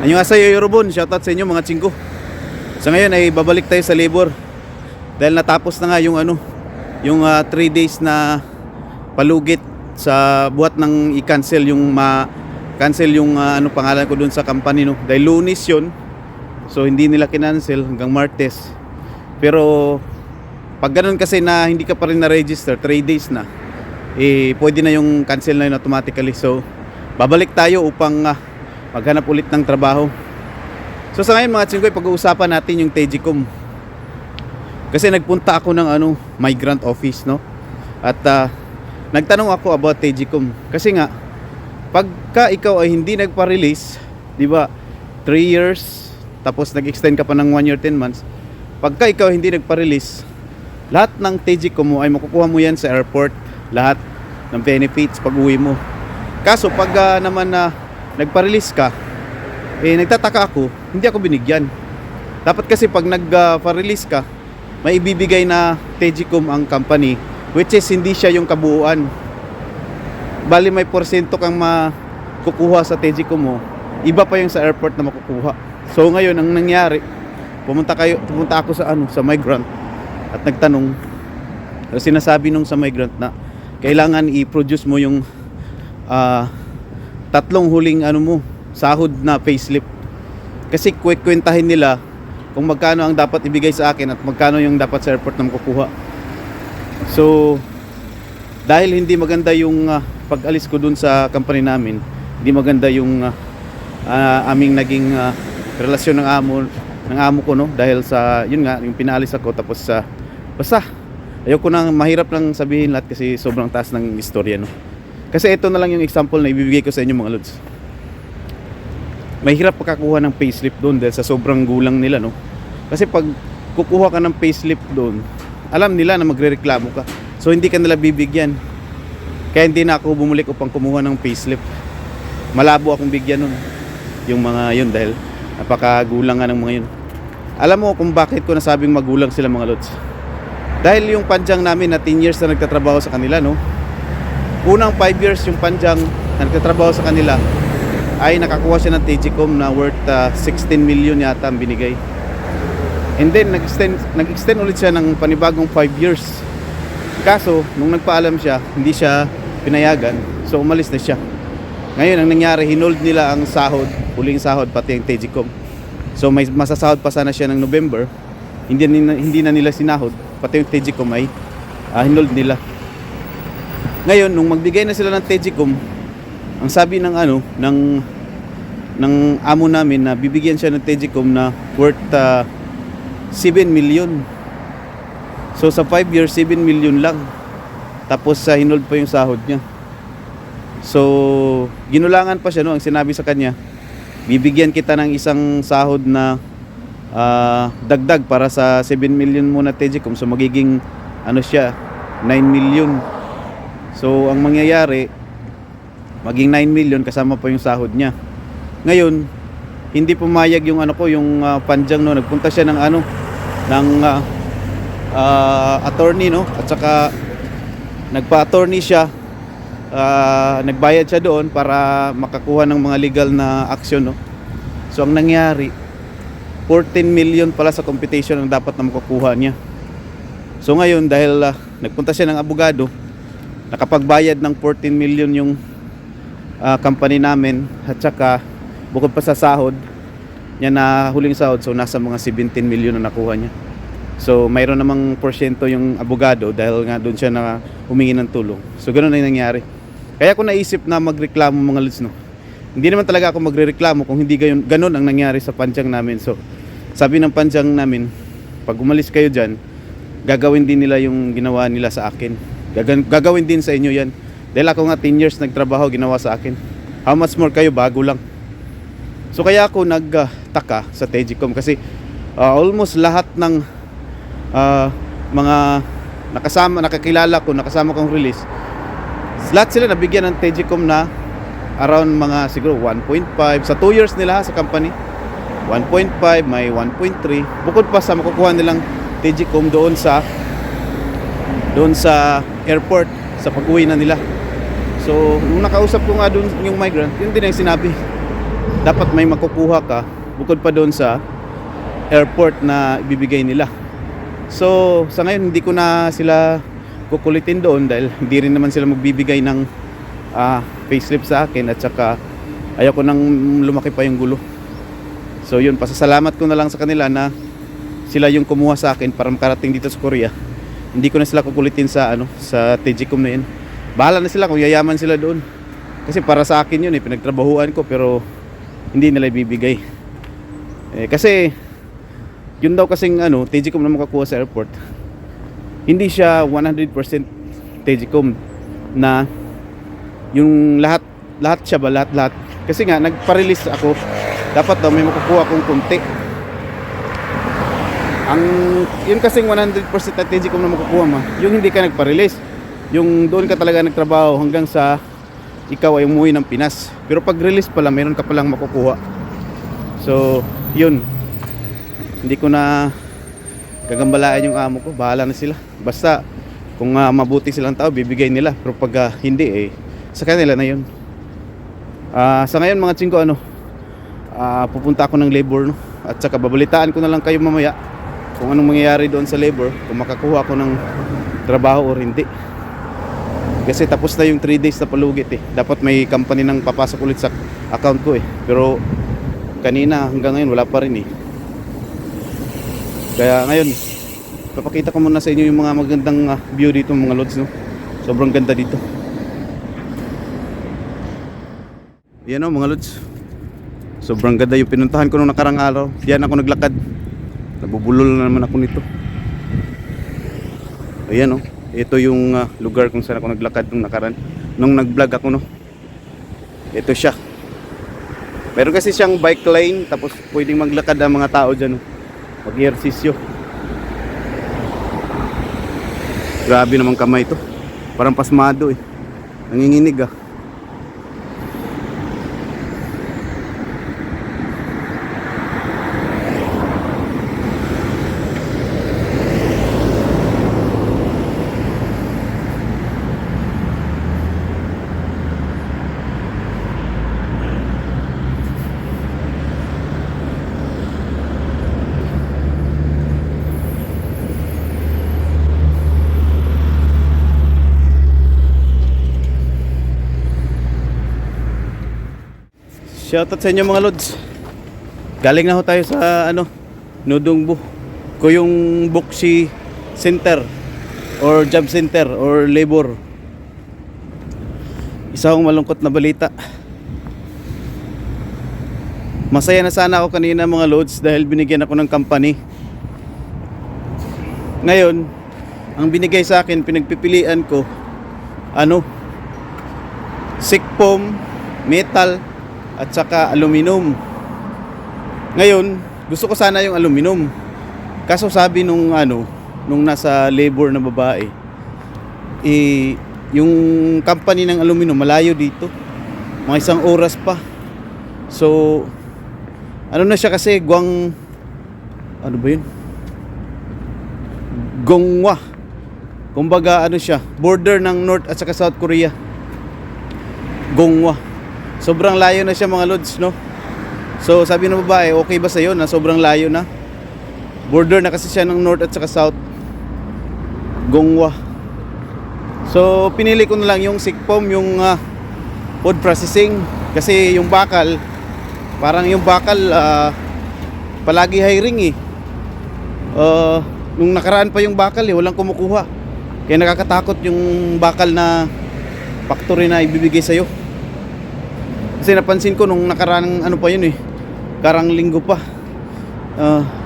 Annyeonghaseyo Yorobun, shoutout sa inyo mga chingko. Sa ngayon ay babalik tayo sa labor. Dahil natapos na nga yung yung 3 days na palugit sa buhat ng i-cancel yung cancel yung pangalan ko dun sa company, no. Dahil Lunes yun. So hindi nila kinancel hanggang Martes. Pero pag ganun kasi na hindi ka pa rin na-register 3 days na, pwede na yung cancel na yun automatically. So babalik tayo upang maghanap ulit ng trabaho. So sa ngayon mga chingkoy, pag-uusapan natin yung Tegicom. Kasi nagpunta ako ng migrant office, no. At nagtanong ako about Tegicom. Kasi nga pagka ikaw ay hindi nagpa-release, di ba, 3 years tapos nag-extend ka pa ng 1 year 10 months. Pagka ikaw hindi nagpa-release, lahat ng Tegicom mo ay makukuha mo yan sa airport, lahat ng benefits pag uwi mo. Kaso pag naman nagpa-release ka, nagtataka ako, hindi ako binigyan. Dapat kasi pag nagpa-release ka, may ibibigay na Tegicom ang company, which is hindi siya yung kabuuan. Bali may porsyento kang makukuha sa Tegicom mo, iba pa yung sa airport na makukuha. So ngayon ang nangyari, pumunta ako sa migrant at nagtanong. Sinasabi nung sa migrant na kailangan i-produce mo yung tatlong huling sahod na payslip. Kasi kwentahin nila kung magkano ang dapat ibigay sa akin at magkano yung dapat sa airport na makukuha. So dahil hindi maganda yung pag-alis ko dun sa company namin, hindi maganda yung aming naging relasyon ng amo ko, no, dahil sa yun nga yung pinaalis ako. Tapos basta ayoko nang mahirap lang sabihin lahat kasi sobrang taas ng istorya, no. Kasi ito na lang yung example na ibibigay ko sa inyo mga lods. Mahirap pagkakuha ng payslip doon dahil sa sobrang gulang nila, no. Kasi pag kukuha ka ng payslip doon, alam nila na magrereklamo ka. So hindi ka nila bibigyan. Kaya hindi na ako bumalik upang kumuha ng payslip. Malabo akong bigyan nun, yung mga yun, dahil napakagulang nga ng mga yun. Alam mo kung bakit ko nasabing magulang sila mga lods? Dahil yung panjang namin na 10 years na nagtatrabaho sa kanila, no. Unang 5 years yung panjang na nagtatrabaho sa kanila ay nakakuha siya ng Tegicom na worth 16 million yata ang binigay. And then nag-extend ulit siya ng panibagong 5 years. Kaso nung nagpaalam siya, hindi siya pinayagan. So umalis na siya. Ngayon ang nangyari, hinold nila ang sahod, huling sahod, pati ang Tegicom. So may masasahod pa sana siya ng November. Hindi na nila sinahod, pati yung Tegicom ay hinold nila. Ngayon nung magbigay na sila ng Tegicom, ang sabi ng ng amo namin na bibigyan siya ng Tegicom na worth 7 million. So sa 5 years 7 million lang. Tapos hinold pa yung sahod niya. So ginulangan pa siya, no. Ang sinabi sa kanya, bibigyan kita ng isang sahod na dagdag para sa 7 million muna Tegicom. So magiging siya 9 million. So ang mangyayari, maging 9 million kasama pa yung sahod niya. Ngayon, hindi pumayag yung yung panjang, no. Nagpunta siya ng attorney, no. At saka nagpa-attorney siya. Nagbayad siya doon para makakuha ng mga legal na action, no. So ang nangyari, 14 million pala sa computation ang dapat na makukuha niya. So ngayon dahil nagpunta siya ng abogado, nakapagbayad ng 14 million yung company namin, at saka bukod pa sa sahod niya na huling sahod, so nasa mga 17 million na nakuha niya. So mayroon namang porsyento yung abogado dahil nga doon siya na humingi ng tulong. So ganoon na yung nangyari. Kaya ako naisip na magreklamo mga lods, no. Hindi naman talaga ako magrereklamo kung hindi ganun ang nangyari sa panjang namin. So sabi ng panjang namin, pag umalis kayo dyan, gagawin din nila yung ginawa nila sa akin. Gagawin din sa inyo yan. Dahil ako nga 10 years nagtrabaho, ginawa sa akin. How much more kayo, bago lang. So kaya ako nagtaka sa Tegicom kasi almost lahat ng mga nakakilala ko, nakasama kong release, lahat sila nabigyan ng Tegicom na around mga siguro 1.5 sa 2 years nila sa company. 1.5, may 1.3. Bukod pa sa makukuha nilang Tegicom doon sa airport sa pag-uwi na nila. So nung nakausap ko nga doon yung migrant, yun din ang sinabi. dapat may makukuha ka bukod pa doon sa airport na ibibigay nila. So sa ngayon hindi ko na sila kukulitin doon dahil hindi rin naman sila magbibigay ng facelift sa akin, at saka ayoko nang lumaki pa yung gulo. So yun, pasasalamat ko na lang sa kanila na sila yung kumuha sa akin para makarating dito sa Korea. Hindi ko na sila kukulitin sa sa Tejicom na yun. Bahala na sila kung yayaman sila doon. Kasi para sa akin yun pinagtrabahuan ko, pero hindi nila ibibigay. Kasi yun daw kasing Tejicom na makakuha sa airport. Hindi siya 100% Tejicom na yung lahat siya ba, lahat. Kasi nga nagpa-release ako, dapat daw may makukuha akong konti. Ang yun kasing 100% na Tejicom na makukuha mo, yung hindi ka nagpa-release, yung doon ka talaga nagtrabaho hanggang sa ikaw ay umuwi ng Pinas. Pero pag release pala, meron ka palang makukuha. So yun, hindi ko na gagambalaan yung amo ko, bahala na sila. Basta kung mabuti silang tao, bibigay nila. Pero pag hindi, sa kanila na yun. Sa ngayon mga chingko, pupunta ako ng labor, at saka babalitaan ko na lang kayo mamaya kung anong mangyayari doon sa labor, kung makakuha ako ng trabaho o hindi. Kasi tapos na yung 3 days na palugit Dapat may company nang papasok ulit sa account ko Pero kanina hanggang ngayon wala pa rin Kaya ngayon papakita ko muna sa inyo yung mga magandang view dito mga lods, Sobrang ganda dito. Yan mga lods, sobrang ganda yung pinuntahan ko nung nakarang araw. Diyan ako naglakad, nabubulol na naman ako nito. Ayan ito yung lugar kung saan ako naglakad nung nag-vlog ako Ito siya. Meron kasi siyang bike lane, tapos pwedeng maglakad ang mga tao dyan mag-ehersisyo. Grabe naman kamay ito, parang pasmado nanginginig Shoutout sa inyo mga lods. Galing na ho tayo sa Nodongbu ko yung Boxy Center or Job Center or Labor. Isa akong malungkot na balita. Masaya na sana ako kanina mga lods dahil binigyan ako ng company. Ngayon, ang binigay sa akin, pinagpipilian ko sikpom, metal at saka aluminum. Ngayon, gusto ko sana yung aluminum. Kaso sabi nung nasa labor na babae, yung company ng aluminum malayo dito. Mga 1 oras pa. So, na siya kasi ano ba yun? Gongwa. Kumbaga siya, border ng North at saka South Korea. Gongwa. Sobrang layo na siya mga lods, So sabi ng babae, okay ba sa'yo na sobrang layo na? Border na kasi siya ng North at saka South. Gongwa. So pinili ko na lang yung sikpom, yung food processing. Kasi yung bakal, palagi hiring nung nakaraan pa yung bakal walang kumukuha. Kaya nakakatakot yung bakal na factory na ibibigay sa'yo. Kasi napansin ko nung nakarang pa yun karang linggo pa,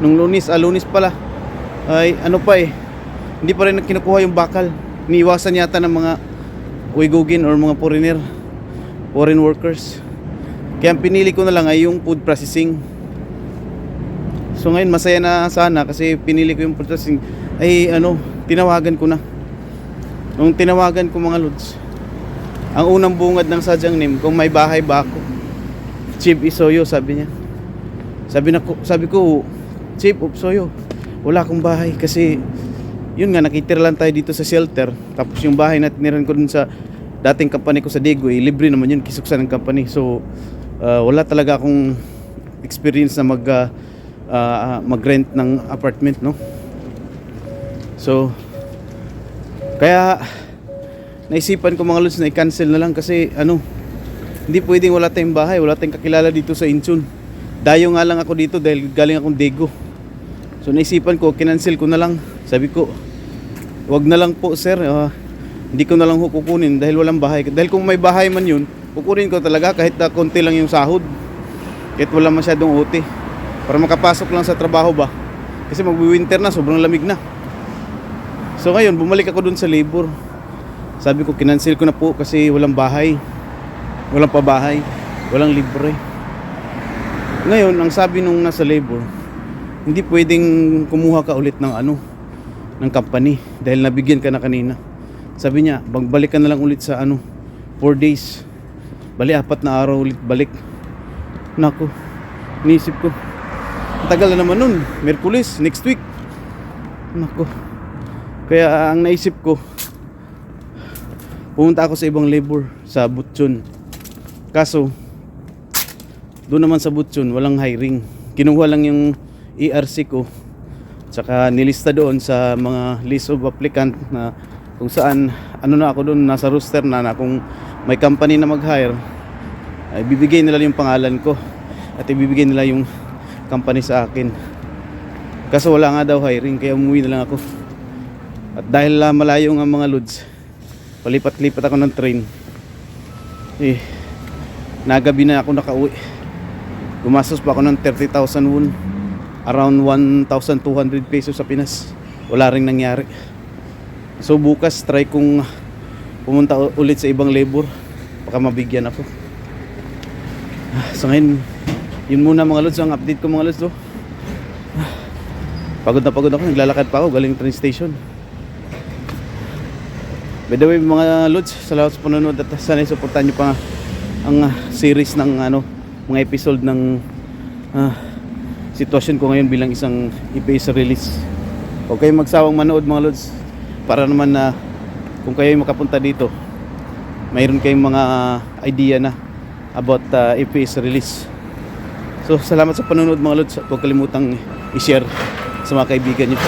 nung lunis pala ay hindi pa rin kinukuha yung bakal. Iniiwasan yata ng mga Uygugin or mga foreign workers. Kaya pinili ko na lang ay yung food processing. So ngayon masaya na sana kasi pinili ko yung food processing. Tinawagan ko na. Nung tinawagan ko mga lods, ang unang bungad ng sadyang name, kung may bahay ba ako. Chief Isoyo, sabi niya. Sabi ko, Chief Isoyo, wala akong bahay kasi yun nga, nakitira lang tayo dito sa shelter. Tapos yung bahay na tiniran ko dun sa dating company ko sa Digo, libre naman yun, kisuksan ng company. So wala talaga akong experience na mag-rent ng apartment, no? So kaya naisipan ko mga lods na i-cancel na lang kasi hindi pwedeng wala tayong bahay, wala tayong kakilala dito sa Incheon. Dayo nga lang ako dito dahil galing akong Daegu. So naisipan ko, kinancel ko na lang. Sabi ko, wag na lang po sir, hindi ko na lang kukunin dahil walang bahay. Dahil kung may bahay man yun, kukunin ko talaga kahit na konti lang yung sahod, kahit wala masyadong OT, para makapasok lang sa trabaho ba. Kasi mag-winter na, sobrang lamig na. So ngayon, bumalik ako dun sa labor. Sabi ko, kinancel ko na po kasi walang bahay, walang pabahay, walang libre. Ngayon, ang sabi nung nasa labor, hindi pwedeng kumuha ka ulit ng ng company dahil nabigyan ka na kanina. Sabi niya, magbalik ka na lang ulit sa 4 days. Bali 4 na araw ulit balik. Nako, inisip ko, tagal na naman nun, Merkulis, next week. Nako, kaya ang naisip ko, pumunta ako sa ibang labor sa Butchon. Kaso doon naman sa Butchon walang hiring. Kinuha lang yung ERC ko, tsaka nilista doon sa mga list of applicant na kung saan na ako doon, nasa roster na kung may company na mag-hire ay bibigay nila yung pangalan ko at ibibigay nila yung company sa akin. Kaso wala nga daw hiring, kaya umuwi na lang ako. At dahil malayo nga mga lods, palipat-lipat ako ng train. Nagabi na ako nakauwi. Gumastos pa ako ng 30,000 won, around 1,200 pesos sa Pinas. Wala ring nangyari. So bukas try kong pumunta ulit sa ibang labor, baka mabigyan ako. So ngayon, yun muna mga lods ang update ko mga lods. Pagod na pagod ako, naglalakad pa ako galing train station. By the way mga lods, salamat sa panonood at sana suportahan nyo pa ang series ng mga episode ng sitwasyon ko ngayon bilang isang EPS release. Huwag kayong magsawang manood mga lods, para naman na kung kayo makapunta dito, mayroon kayong mga idea na about EPS release. So salamat sa panonood mga lods at huwag kalimutang i-share sa mga kaibigan nyo.